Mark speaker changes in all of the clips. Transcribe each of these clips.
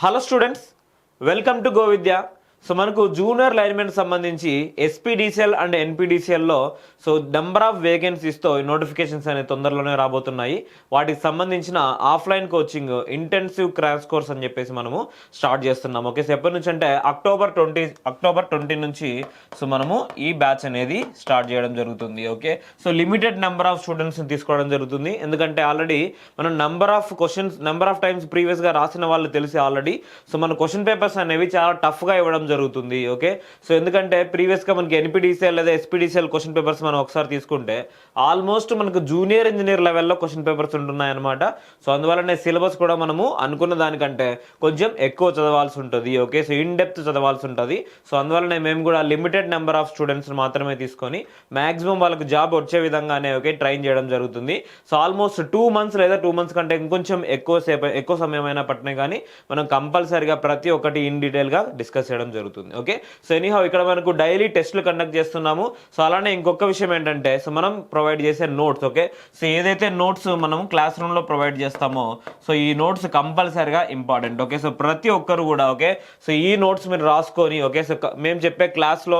Speaker 1: Hello students, welcome to go Vidya. So మనకు junior linemen సంబంధించి SPDCL and ఎన్పీడీసీఎల్లో so number of వేకెన్సీస్తో notifications అనేవి తొందరలోనే రాబోతున్నాయి. వాటికి సంబంధించిన offline coaching intensive crash course అని చెప్పేసి మనము స్టార్ట్ చేస్తున్నాం. ఓకే, సో ఎప్పటి నుంచి అంటే అక్టోబర్ 20 నుంచి సో మనము ఈ బ్యాచ్ అనేది స్టార్ట్ చేయడం జరుగుతుంది. Okay, so limited number of స్టూడెంట్స్ని తీసుకోవడం జరుగుతుంది. ఎందుకంటే ఆల్రెడీ మనం నెంబర్ ఆఫ్ టైమ్స్ ప్రీవియస్గా రాసిన వాళ్ళు తెలిసి ఆల్రెడీ సో మన క్వశ్చన్ పేపర్స్ అనేవి చాలా టఫ్గా ఇవ్వడం జరుగుతుంది. ఓకే, సో ఎందుకంటే ప్రీవియస్గా మనకి ఎన్పీడీసీఎల్ లేదా ఎస్పీడీసీఎల్ క్వశ్చన్ పేపర్స్ మనం ఒకసారి తీసుకుంటే ఆల్మోస్ట్ మనకు జూనియర్ ఇంజనీర్ లెవెల్లో క్వశ్చన్ పేపర్స్ ఉంటున్నాయి అనమాట. సో అందువల్లనే సిలబస్ కూడా మనము అనుకున్న దానికంటే కొంచెం ఎక్కువ చదవాల్సి ఉంటుంది. ఓకే, సో ఇన్ డెప్త్ చదవాల్సి ఉంటుంది. సో అందువల్లనే మేము కూడా లిమిటెడ్ నెంబర్ ఆఫ్ స్టూడెంట్స్ మాత్రమే తీసుకొని మాక్సిమం వాళ్ళకి జాబ్ వచ్చే విధంగానే ఓకే ట్రైన్ చేయడం జరుగుతుంది. సో ఆల్మోస్ట్ 2 months లేదా 2 months కంటే ఇంకొంచెం ఎక్కువ సమయం అయినా పట్టినా కానీ మనం కంపల్సరీగా ప్రతి ఒక్కటి ఇన్ డీటెయిల్గా డిస్కస్ చేయడం జరుగుతుంది. ఓకే, సో ఎనీహౌ ఇక్కడ మనకు డైలీ టెస్ట్లు కండక్ట్ చేస్తున్నాము. సో అలానే ఇంకొక విషయం ఏంటంటే సో మనం ప్రొవైడ్ చేసే నోట్స్. ఓకే, సో ఏదైతే నోట్స్ మనం క్లాస్ రూమ్లో ప్రొవైడ్ చేస్తామో సో ఈ నోట్స్ కంపల్సరీగా ఇంపార్టెంట్. ఓకే, సో ప్రతి ఒక్కరు కూడా ఓకే సో ఈ నోట్స్ మీరు రాసుకొని ఓకే సో మేము చెప్పే క్లాస్లో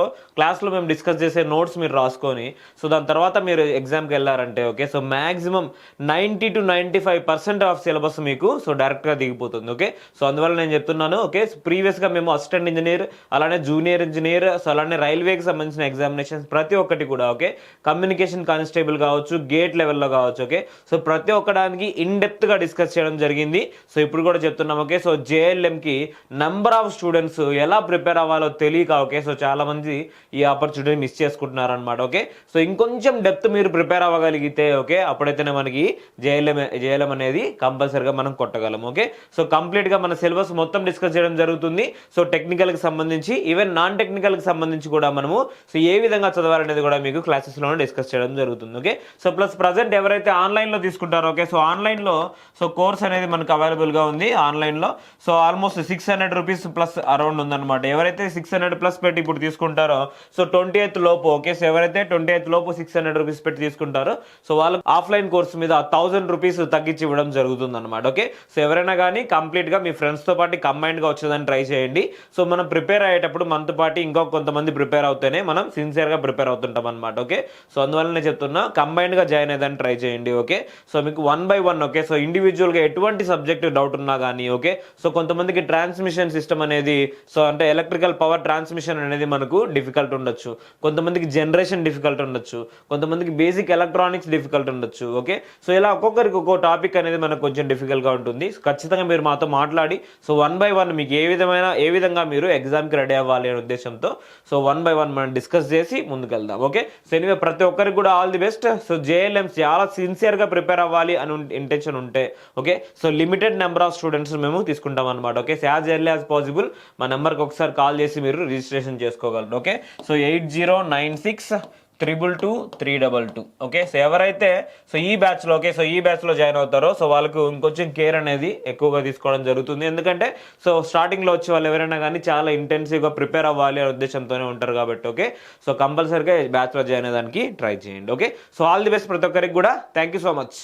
Speaker 1: మేము డిస్కస్ చేసే నోట్స్ మీరు రాసుకొని సో దాని తర్వాత మీరు ఎగ్జామ్కి వెళ్ళారంటే okay so maximum 90 to 95% of syllabus మీకు సో డైరెక్ట్గా దిగిపోతుంది. ఓకే, సో అందువల్ల నేను చెప్తున్నాను. ఓకే, ప్రీవియస్గా మేము అసిస్టెంట్ ఇంజనీర్ అలానే జూనియర్ ఇంజనీర్ సో అలానే రైల్వేకి సంబంధించిన ఎగ్జామినేషన్స్ ప్రతి ఒక్కటి కూడా ఓకే కమ్యూనికేషన్ కానిస్టేబుల్ కావచ్చు, గేట్ లెవెల్లో కావచ్చు. ఓకే, సో ప్రతి ఒక్కడానికి ఇన్ డెప్త్గా డిస్కస్ చేయడం జరిగింది. సో ఇప్పుడు కూడా చెప్తున్నాం. ఓకే, సో జేఎల్ఎంకి నెంబర్ ఆఫ్ స్టూడెంట్స్ ఎలా ప్రిపేర్ అవ్వాలో తెలియక ఓకే సో చాలా మంది ఈ ఆపర్చునిటీ మిస్ చేసుకుంటున్నారు అనమాట. ఓకే, సో ఇంకొంచెం డెప్త్ మీరు ప్రిపేర్ అవ్వగలిగితే ఓకే అప్పుడైతేనే మనకి జేఎల్ఎం అనేది కంపల్సరీగా మనం కొట్టగలం. ఓకే, సో కంప్లీట్గా మన సిలబస్ మొత్తం డిస్కస్ చేయడం జరుగుతుంది. సో టెక్నికల్కి సంబంధించి ఈవెన్ నాన్ టెక్నికల్కి సంబంధించి కూడా మనము సో ఏ విధంగా చదవాలనేది కూడా మీకు క్లాసెస్లోనే డిస్కస్ చేయడం జరుగుతుంది. ఓకే, సో ప్లస్ ప్రజెంట్ ఎవరైతే ఆన్లైన్లో తీసుకుంటారో ఓకే సో ఆన్లైన్లో సో కోర్స్ అనేది మనకు అవైలబుల్గా ఉంది ఆన్లైన్లో. So almost 600 rupees plus around ఉందన్నమాట. ఎవరైతే 600 ప్లస్ పెట్టి ఇప్పుడు తీసుకుంటారో సో 20th లోపు ఓకే సో ఎవరైతే 20th లోపు 600 రూపీస్ పెట్టి తీసుకుంటారో సో వాళ్ళకి ఆఫ్లైన్ కోర్స్ మీద 1000 రూపీస్ తగ్గించి ఇవ్వడం జరుగుతుంది అనమాట. ఓకే, సో ఎవరైనా కానీ కంప్లీట్గా మీ ఫ్రెండ్స్తో పాటు కంబైన్డ్గా వచ్చేదని ట్రై చేయండి. సో మనం ప్రిపేర్ అయ్యేటప్పుడు మనతో పాటు ఇంకో కొంతమంది ప్రిపేర్ అవుతేనే మనం సిన్సియర్గా ప్రిపేర్ అవుతుంటాం అనమాట. ఓకే, సో అందువల్లనే చెప్తున్నా కంబైన్డ్గా జాయిన్ అయ్యేదని ట్రై చేయండి. ఓకే, సో మీకు 1 by 1 ఓకే సో ఇండివిజువల్గా ఎటువంటి సబ్జెక్ట్ డౌట్ ఉన్నా కానీ ఓకే సో కొంతమందికి ట్రాన్స్మిషన్ సిస్టమ్ అనేది సో అంటే ఎలక్ట్రికల్ పవర్ ట్రాన్స్మిషన్ అనేది మనకు డిఫికల్ట్ ఉండొచ్చు, కొంతమందికి జనరేషన్ డిఫికల్ట్ ఉండొచ్చు, కొంతమందికి బేసిక్ ఎలక్ట్రానిక్స్ డిఫికల్ట్ ఉండొచ్చు. ఓకే, సో ఇలా ఒక్కొక్కరికి ఒక్కో టాపిక్ అనేది మనకు కొంచెం డిఫికల్ట్గా ఉంటుంది. ఖచ్చితంగా మీరు మాతో మాట్లాడి సో 1 by 1 మీకు ఏ విధంగా మీరు ఎగ్జామ్కి రెడీ అవ్వాలి అనే ఉద్దేశంతో సో 1 by 1 మనం డిస్కస్ చేసి ముందుకెళ్దాం. ఓకే, సో ఎనివే ప్రతి ఒక్కరికి కూడా all the best. So JLM చాలా సిన్సియర్గా ప్రిపేర్ అవ్వాలి అని ఇంటెన్షన్ ఉంటే okay so limited number of students మేము తీసుకుంటాం అనమాట. Okay, so as early as possible మా నెంబర్కి ఒకసారి కాల్ చేసి మీరు రిజిస్ట్రేషన్ చేసుకోగలరు. Okay, so 8096222322. ఓకే, సో ఎవరైతే సో ఈ బ్యాచ్లో జాయిన్ అవుతారో సో వాళ్ళకు ఇంకొంచెం కేర్ అనేది ఎక్కువగా తీసుకోవడం జరుగుతుంది. ఎందుకంటే సో స్టార్టింగ్లో వచ్చే వాళ్ళు ఎవరైనా కానీ చాలా ఇంటెన్సివ్గా ప్రిపేర్ అవ్వాలి అనే ఉద్దేశంతోనే ఉంటారు కాబట్టి ఓకే సో కంపల్సరీగా బ్యాచ్లో జాయిన్ అయ్యేదానికి ట్రై చేయండి. Okay, so all the best ప్రతి ఒక్కరికి కూడా. Thank you so much.